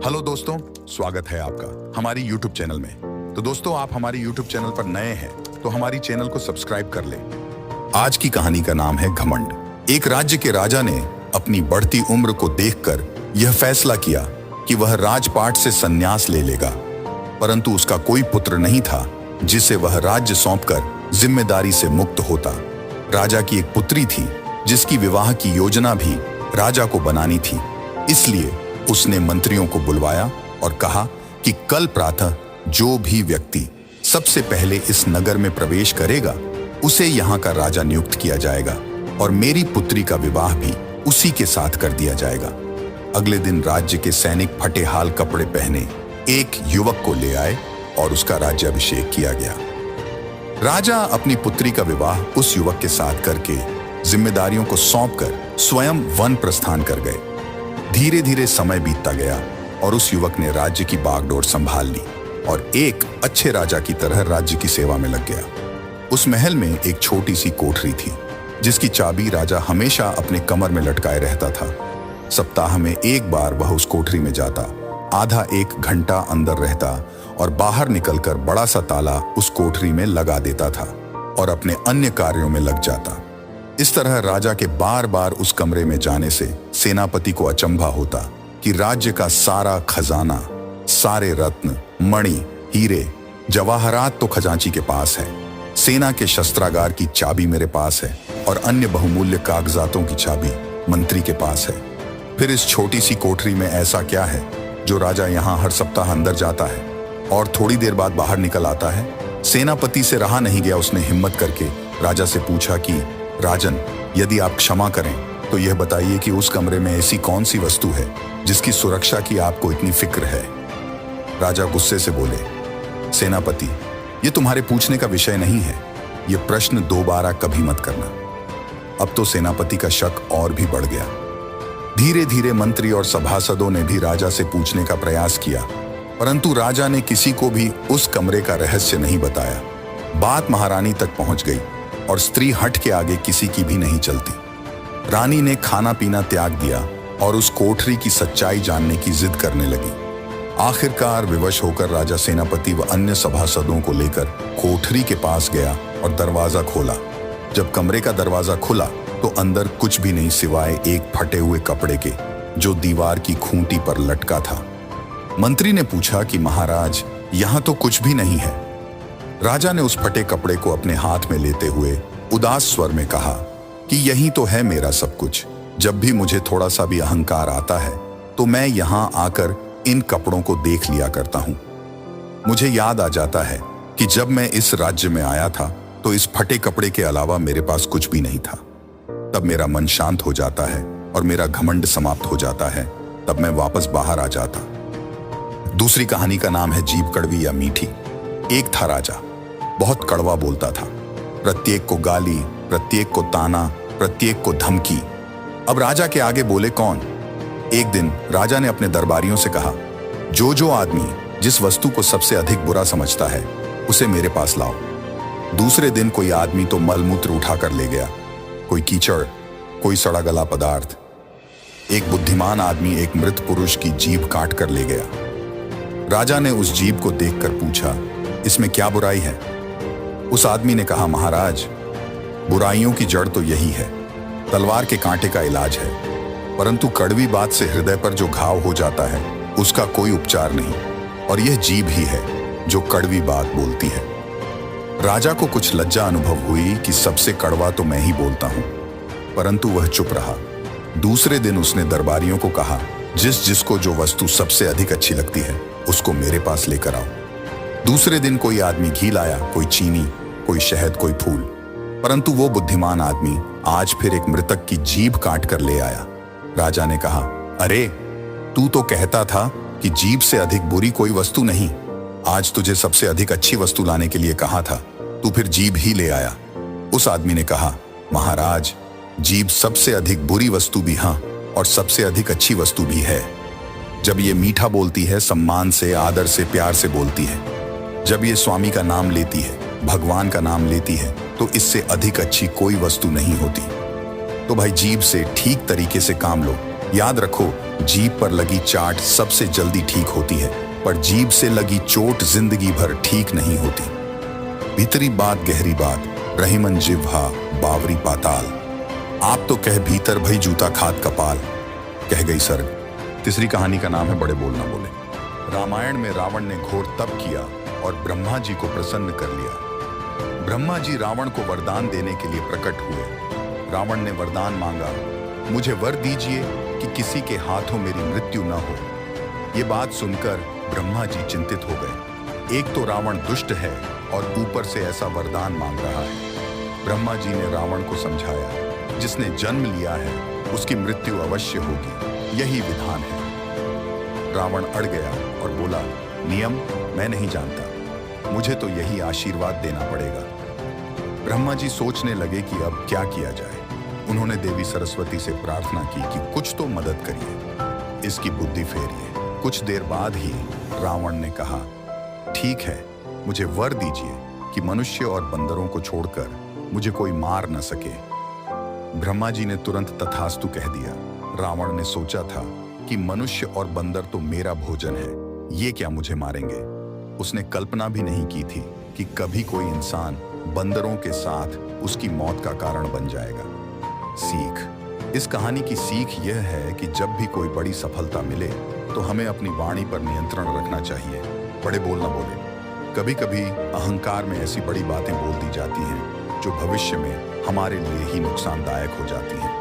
Hello दोस्तों, स्वागत है आपका हमारी YouTube चैनल में। तो दोस्तों, आप हमारी YouTube चैनल पर नए हैं तो हमारी चैनल को सब्सक्राइब कर लें। आज की कहानी का नाम है घमंड। एक राज्य के राजा ने अपनी बढ़ती उम्र को देखकर यह फैसला किया कि वह राजपाट से संन्यास ले लेगा, परंतु उसका कोई पुत्र नहीं था जिसे वह राज्य सौंपकर जिम्मेदारी से मुक्त होता। राजा की एक पुत्री थी जिसकी विवाह की योजना भी राजा को बनानी थी। इसलिए उसने मंत्रियों को बुलवाया और कहा कि कल प्रातः जो भी व्यक्ति सबसे पहले इस नगर में प्रवेश करेगा उसे यहाँ का राजा नियुक्त किया जाएगा और मेरी पुत्री का विवाह भी उसी के साथ कर दिया जाएगा। अगले दिन राज्य के सैनिक फटे हाल कपड़े पहने एक युवक को ले आए और उसका राज्याभिषेक किया गया। राजा अपनी पुत्री का विवाह उस युवक के साथ करके जिम्मेदारियों को सौंपकर स्वयं वन प्रस्थान कर गए। धीरे धीरे समय बीतता गया और उस युवक ने राज्य की बागडोर संभाल ली और एक अच्छे राजा की तरह राज्य की सेवा में लग गया। उस महल में एक छोटी सी कोठरी थी जिसकी चाबी राजा हमेशा अपने कमर में लटकाए रहता था। सप्ताह में एक बार वह उस कोठरी में जाता, आधा एक घंटा अंदर रहता और बाहर निकलकर बड़ा सा ताला उस कोठरी में लगा देता था और अपने अन्य कार्यों में लग जाता। इस तरह राजा के बार बार उस कमरे में जाने से सेनापति को अचंभा होता कि राज्य का सारा खजाना, सारे रत्न, मणि, हीरे, जवाहरात तो खजांची के पास है, सेना के शस्त्रागार की चाबी मेरे पास है और अन्य बहुमूल्य कागजातों की चाबी मंत्री के पास है। फिर इस छोटी सी कोठरी में ऐसा क्या है जो राजा यहाँ हर सप्ताह अंदर जाता है और थोड़ी देर बाद बाहर निकल आता है? सेनापति से रहा नहीं गया, उसने हिम्मत करके राजा से पूछा कि राजन, यदि आप क्षमा करें तो यह बताइए कि उस कमरे में ऐसी कौन सी वस्तु है जिसकी सुरक्षा की आपको इतनी फिक्र है? राजा गुस्से से बोले, सेनापति, यह तुम्हारे पूछने का विषय नहीं है, यह प्रश्न दोबारा कभी मत करना। अब तो सेनापति का शक और भी बढ़ गया। धीरे धीरे मंत्री और सभासदों ने भी राजा से पूछने का प्रयास किया, परंतु राजा ने किसी को भी उस कमरे का रहस्य नहीं बताया। बात महारानी तक पहुंच गई और स्त्री हट के आगे किसी की भी नहीं चलती। रानी ने खाना पीना त्याग दिया और उस कोठरी की सच्चाई जानने की जिद करने लगी। आखिरकार विवश होकर राजा सेनापति व अन्य सभासदों को लेकर कोठरी के पास गया और दरवाजा खोला। जब कमरे का दरवाजा खुला तो अंदर कुछ भी नहीं सिवाय एक फटे हुए कपड़े के जो दीवार की खूंटी पर लटका था। मंत्री ने पूछा कि महाराज, यहाँ तो कुछ भी नहीं है। राजा ने उस फटे कपड़े को अपने हाथ में लेते हुए उदास स्वर में कहा कि यही तो है मेरा सब कुछ। जब भी मुझे थोड़ा सा भी अहंकार आता है तो मैं यहाँ आकर इन कपड़ों को देख लिया करता हूँ। मुझे याद आ जाता है कि जब मैं इस राज्य में आया था तो इस फटे कपड़े के अलावा मेरे पास कुछ भी नहीं था। तब मेरा मन शांत हो जाता है और मेरा घमंड समाप्त हो जाता है। तब मैं वापस बाहर आ जाता। दूसरी कहानी का नाम है जीभ कड़वी या मीठी। एक था राजा, बहुत कड़वा बोलता था। प्रत्येक को गाली, प्रत्येक को ताना, प्रत्येक को धमकी। अब राजा के आगे बोले कौन? एक दिन राजा ने अपने दरबारियों से कहा, जो आदमी जिस वस्तु को सबसे अधिक बुरा समझता है उसे मेरे पास लाओ। दूसरे दिन कोई आदमी तो मलमूत्र उठाकर ले गया, कोई कीचड़, कोई सड़ा गला पदार्थ। एक बुद्धिमान आदमी एक मृत पुरुष की जीभ काट कर ले गया। राजा ने उस जीभ को देखकर पूछा, इसमें क्या बुराई है? उस आदमी ने कहा, महाराज, बुराइयों की जड़ तो यही है, तलवार के कांटे का इलाज है, परंतु कड़वी बात से हृदय पर जो घाव हो जाता है उसका कोई उपचार नहीं, और यह जीभ ही है जो कड़वी बात बोलती है। राजा को कुछ लज्जा अनुभव हुई कि सबसे कड़वा तो मैं ही बोलता हूं, परंतु वह चुप रहा। दूसरे दिन उसने दरबारियों को कहा, जिसको जो वस्तु सबसे अधिक अच्छी लगती है उसको मेरे पास लेकर आओ। दूसरे दिन कोई आदमी घी लाया, कोई चीनी, कोई शहद, कोई फूल, परंतु वो बुद्धिमान आदमी आज फिर एक मृतक की जीभ काट कर ले आया। राजा ने कहा, अरे, तू तो कहता था कि जीभ से अधिक बुरी कोई वस्तु नहीं। आज तुझे सबसे अधिक अच्छी वस्तु लाने के लिए कहा था, तू फिर जीभ ही ले आया। उस आदमी ने कहा, महाराज, जीभ सबसे अधिक बुरी वस्तु भी हाँ और सबसे अधिक अच्छी वस्तु भी है। जब ये मीठा बोलती है, सम्मान से, आदर से, प्यार से बोलती है, जब ये स्वामी का नाम लेती है, भगवान का नाम लेती है, तो इससे अधिक अच्छी कोई वस्तु नहीं होती। तो भाई, जीभ से ठीक तरीके से काम लो। याद रखो, जीभ पर लगी चाट सबसे जल्दी ठीक होती है, पर जीभ से लगी चोट जिंदगी भर ठीक नहीं होती। भीतरी बात गहरी बात, रहीमन जिह्वा बावरी पाताल। आप तो कह भीतर भई जूता खाद कपाल, कह गई सर्ग। तीसरी कहानी का नाम है बड़े बोल ना बोले। रामायण में रावण ने घोर तप किया और ब्रह्मा जी को प्रसन्न कर लिया। ब्रह्मा जी रावण को वरदान देने के लिए प्रकट हुए। रावण ने वरदान मांगा, मुझे वर दीजिए कि किसी के हाथों मेरी मृत्यु न हो। ये बात सुनकर ब्रह्मा जी चिंतित हो गए। एक तो रावण दुष्ट है और ऊपर से ऐसा वरदान मांग रहा है। ब्रह्मा जी ने रावण को समझाया, जिसने जन्म लिया है उसकी मृत्यु अवश्य होगी, यही विधान है। रावण अड़ गया और बोला, नियम मैं नहीं जानता, मुझे तो यही आशीर्वाद देना पड़ेगा। ब्रह्मा जी सोचने लगे कि अब क्या किया जाए। उन्होंने देवी सरस्वती से प्रार्थना की कि कुछ तो मदद करिए, इसकी बुद्धि फेरिए। कुछ देर बाद ही रावण ने कहा, ठीक है, मुझे वर दीजिए कि मनुष्य और बंदरों को छोड़कर मुझे कोई मार न सके। ब्रह्मा जी ने तुरंत तथास्तु कह दिया। रावण ने सोचा था कि मनुष्य और बंदर तो मेरा भोजन है, ये क्या मुझे मारेंगे। उसने कल्पना भी नहीं की थी कि कभी कोई इंसान बंदरों के साथ उसकी मौत का कारण बन जाएगा। सीख, इस कहानी की सीख यह है कि जब भी कोई बड़ी सफलता मिले तो हमें अपनी वाणी पर नियंत्रण रखना चाहिए। बड़े बोल ना बोले। कभी कभी अहंकार में ऐसी बड़ी बातें बोल दी जाती हैं जो भविष्य में हमारे लिए ही नुकसानदायक हो जाती हैं।